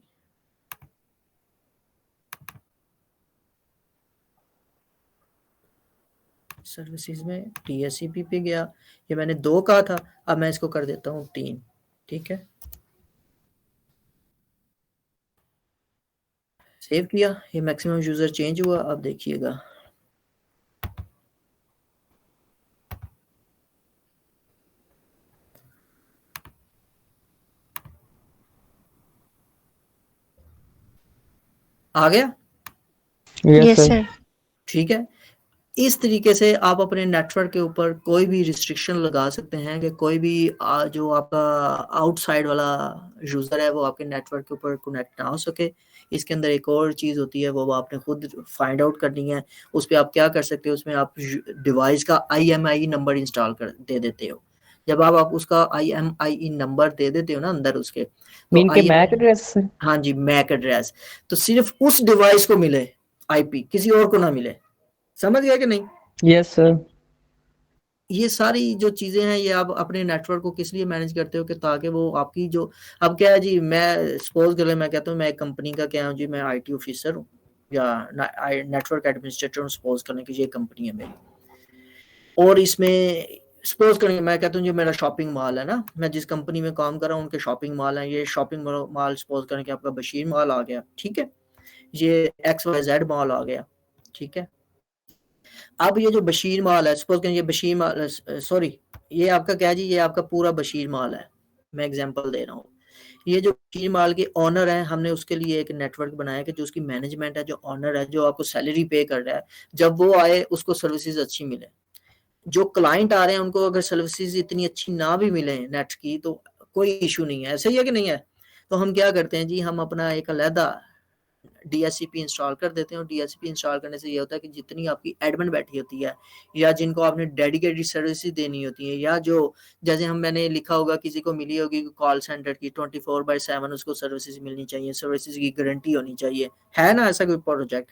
सर्विसेज में DHCP पे गया, ये मैंने 2 कहा था, अब मैं इसको कर देता हूँ 3, ठीक है, सेव किया, ये मैक्सिमम यूजर चेंज हुआ, अब देखिएगा आ गया, Yes, Yes, sir. sir. ठीक है। इस तरीके से आप अपने नेटवर्क के ऊपर कोई भी रिस्ट्रिक्शन लगा सकते हैं कि कोई भी जो आपका आउटसाइड वाला यूज़र है वो आपके नेटवर्क के ऊपर कनेक्ट ना हो सके। इसके अंदर एक और चीज़ होती है वो आपने खुद फाइंड आउट करनी है, उस पर आप क्या कर सकते हो, उसमें आप डिवाइस का IMEI नंबर इंस्टॉल कर दे देते हो। जब आप उसका IMEI नंबर दे देते हो ना अंदर उसके, तो मीन के मैक एड्रेस। हाँ जी, मैक एड्रेस, तो सिर्फ उस डिवाइस को मिले IP, किसी और को ना मिले, समझ गया कि नहीं? Yes, sir. ये सारी जो चीजें हैं ये आप अपने नेटवर्क को किस लिए मैनेज करते हो कि ताकि वो आपकी जो, अब क्या है जी, मैं सपोज कर ले मैं कहता हूँ मैं एक कंपनी का क्या हूँ जी, मैं IT ऑफिसर हूँ या नेटवर्क एडमिनिस्ट्रेटर हूँ, सपोज करने की ये कंपनी है मेरी, और इसमें सपोज करें मैं कहता हूँ जो मेरा शॉपिंग मॉल है ना, मैं जिस कंपनी में काम कर रहा हूँ उनके शॉपिंग मॉल है, ये शॉपिंग मॉल सपोज करें कि आपका बशीर मॉल आ गया, ठीक है, ये XYZ मॉल आ गया, ठीक है। अब ये जो बशीर माल है, सपोज करें ये बशीर माल, सॉरी ये आपका क्या जी, ये आपका पूरा बशीर माल है, मैं एग्जांपल दे रहा हूँ। ये जो बशीर माल के ऑनर है, हमने उसके लिए एक नेटवर्क बनाया कि जो उसकी मैनेजमेंट है, जो ऑनर है, जो आपको सैलरी पे कर रहा है, जब वो आए उसको सर्विसेज अच्छी मिले। जो क्लाइंट आ रहे हैं उनको अगर सर्विसेज इतनी अच्छी ना भी मिले नेट की तो कोई इशू नहीं है, ऐसा ही है कि नहीं है? तो हम क्या करते हैं जी, हम अपना एक अलहदा DHCP इंस्टॉल कर देते हैं, और DHCP इंस्टॉल करने से ये होता है कि जितनी आपकी एडमिन बैठी होती है या जिनको आपने डेडिकेटेड सर्विसेज देनी होती है, या जो जैसे मैंने लिखा होगा किसी को मिली होगी कॉल सेंटर की 24/7 उसको सर्विसेज मिलनी चाहिए, सर्विसेज की गारंटी होनी चाहिए, है ना ऐसा कोई प्रोजेक्ट?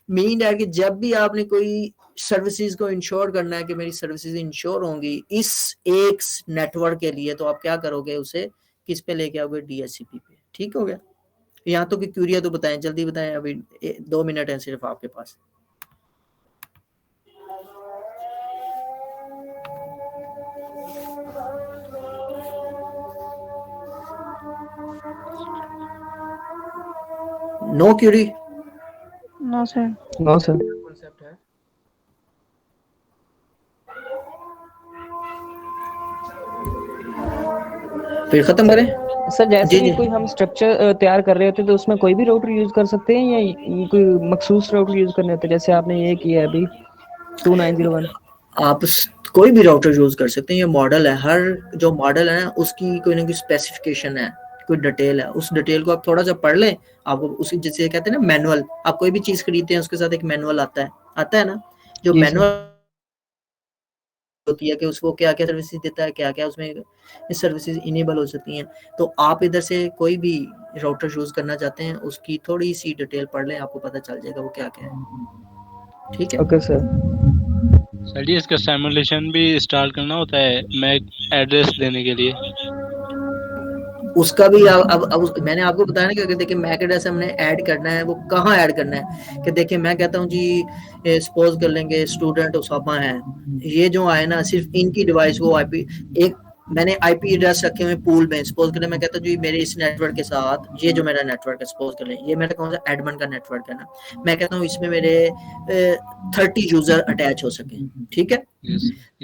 मीन है कि जब भी आपने कोई सर्विसेज को इंश्योर करना है कि मेरी सर्विसेज इंश्योर होंगी इस एक नेटवर्क के लिए, तो आप क्या करोगे, उसे किस पे लेके आओगे, DHCP पे, ठीक हो गया? यहाँ तो कि क्यूरिया तो बताएं, जल्दी बताएं, अभी 2 मिनट है सिर्फ आपके पास। No query? No, sir. No, sir. Concept है फिर खत्म करें। सर जैसे जी कि जी कोई हम स्ट्रक्चर तैयार कर रहे होते हैं तो उसमें कोई भी राउटर यूज कर सकते हैं या कोई मखसूस राउटर यूज करने होते हैं, जैसे आपने ये किया है अभी 2901? आप कोई भी राउटर यूज कर सकते हैं। ये मॉडल है, हर जो मॉडल है ना उसकी कोई ना कोई स्पेसिफिकेशन है, कोई डिटेल है। उस डिटेल को आप थोड़ा सा पढ़ लें, आपको उसी जैसे कहते हैं ना मैनुअल, आप कोई भी चीज खरीदते हैं उसके साथ एक मैनुअल आता है ना, जो जी सर। मैनुअल होती है कि उसको क्या क्या सर्विसेज देता है, क्या क्या उसमें सर्विसेज इनेबल हो सकती हैं। तो आप इधर से कोई भी राउटर यूज करना चाहते हैं उसकी थोड़ी सी डिटेल पढ़ लें, आपको पता चल जाएगा वो क्या क्या है। ठीक है ओके सर। सर जी इसका सिमुलेशन भी इंस्टॉल करना होता है मैक एड्रेस देने के लिए? उसका भी अब मैंने आपको बताया ना कि अगर देखिए मैक एड्रेस हमने ऐड करना है, वो कहाँ ऐड करना है कि देखिए मैं कहता हूँ जी सपोज कर लेंगे स्टूडेंट उसामा है, ये जो आए ना सिर्फ इनकी डिवाइस को आईपी, एक मैंने आईपी एड्रेस रखे हुए पूल में। सपोज करें मैं कहता हूँ जी मेरे इस नेटवर्क के साथ ये जो मेरा नेटवर्क है, सपोज कर लें ये मेरा कौन सा एडमिन का नेटवर्क है ना, मैं कहता हूँ इसमें मेरे 30 यूजर अटैच हो सके। ठीक है,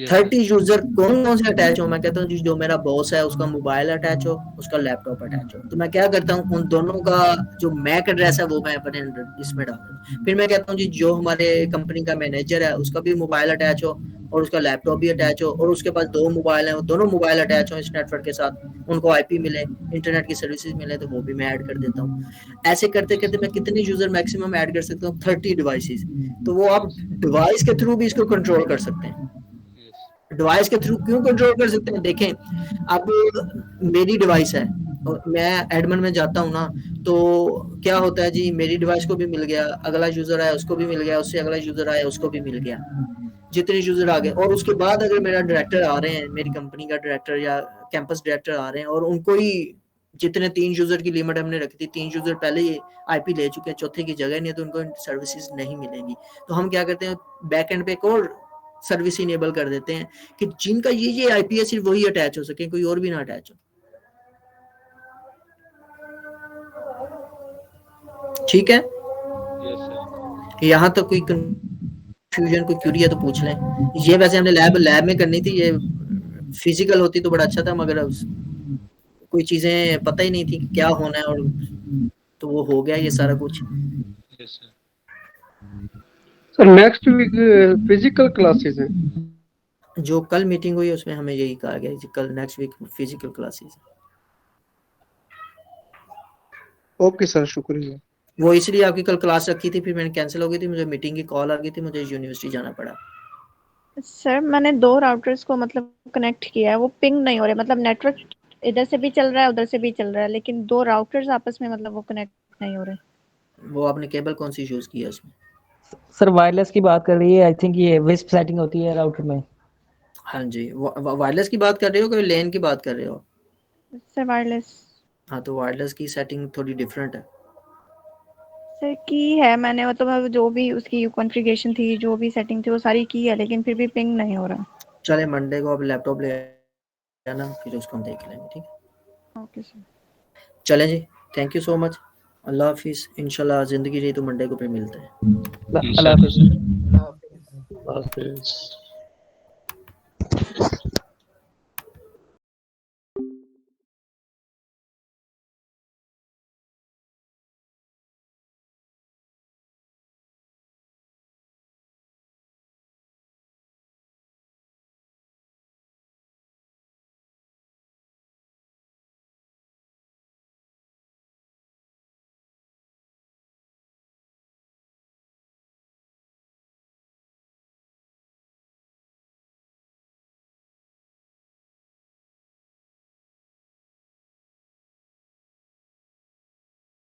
30 यूजर कौन कौन से अटैच हो, मैं कहता हूँ जो मेरा बॉस है उसका मोबाइल अटैच हो, उसका लैपटॉप अटैच हो। तो मैं क्या करता हूँ उन दोनों का जो मैक एड्रेस है वो मैं अपने इसमें डाल दूँ। फिर मैं कहता हूँ जी जो हमारे कंपनी का मैनेजर है उसका भी मोबाइल अटैच हो और उसका लैपटॉप भी अटैच हो और उसके पास 2 मोबाइल हैं, वो दोनों मोबाइल अटैच हो इस नेटवर्क के साथ, उनको आईपी मिले, इंटरनेट की सर्विसेज मिले, तो वो भी मैं ऐड कर देता हूँ। ऐसे करते करते मैं कितने यूजर मैक्सिमम ऐड कर सकता हूँ? 30 डिवाइसेस। तो वो आप डिवाइस के थ्रू भी इसको कंट्रोल कर सकते हैं। डिवाइस के थ्रू क्यों कंट्रोल कर सकते हैं? देखें अब मेरी डिवाइस है और मैं एडमिन में जाता हूँ ना, तो क्या होता है जी मेरी डिवाइस को भी मिल गया, अगला यूजर आया उसको भी मिल गया, उससे अगला यूजर आया उसको भी मिल गया, जितने यूजर आ गए। और उसके बाद अगर मेरा डायरेक्टर आ रहे हैं, मेरी कंपनी का डायरेक्टर या कैंपस डायरेक्टर आ रहे हैं और उनको ही जितने 3 यूजर की लिमिट हमने रखी थी, 3 यूजर पहले ही आईपी ले चुके हैं, चौथे की जगह नहीं है, तो उनको सर्विसेज नहीं मिलेंगी। तो हम क्या करते हैं बैक एंड पे एक और सर्विस इनेबल कर देते हैं कि जिनका ये आईपी है सिर्फ वही अटैच हो सके, कोई और भी ना अटैच हो। ठीक है, यहाँ तक कोई कंफ्यूजन कोई क्यूरी है तो पूछ लें। ये वैसे हमने लैब में करनी थी, ये फिजिकल होती तो बड़ा अच्छा था, मगर कोई चीजें पता ही नहीं थी कि क्या होना है, और तो वो हो गया ये सारा कुछ। Sir next week physical classes हैं। जो कल मीटिंग हुई उसमें हमें यही कहा गया कि कल next week physical classes. Okay sir, शुक्रिया। वो इसलिए आपकी कल क्लास रखी थी, फिर मैंने कैंसिल हो गई थी, मुझे मीटिंग की कॉल आ गई थी, मुझे यूनिवर्सिटी जाना पड़ा। सर मैंने 2 राउटर्स को मतलब कनेक्ट किया है, वो पिंग नहीं हो रहे, मतलब नेटवर्क इधर से भी चल रहा है उधर से भी चल रहा है, लेकिन 2 राउटर्स आपस में मतलब वो कनेक्ट नहीं हो रहे। वो आपने केबल कौन सी यूज किया उसमें? सर वायरलेस की बात कर रही है, आई थिंक ये विस्प सेटिंग होती है राउटर में। हाँ जी, वायरलेस की बात कर रहे हो कि लेन की बात कर रहे हो? Sir wireless. हाँ, तो वायरलेस की सेटिंग थोड़ी डिफरेंट है सर की है मैंने, मतलब जो भी उसकी कॉन्फ़िगरेशन थी, जो भी सेटिंग थी वो सारी की है, लेकिन फिर भी पिंग नहीं हो रहा। चले मंडे को आप लैपटॉप ले आना, फिर उसको हम देख लेंगे। ठीक है, ओके सर। चलें जी, थैंक यू सो मच, अल्लाह हाफिज। इंशाल्लाह जिंदगी रही तो मंडे को फिर मिलते हैं। अल्लाह हाफिज। हाफिज।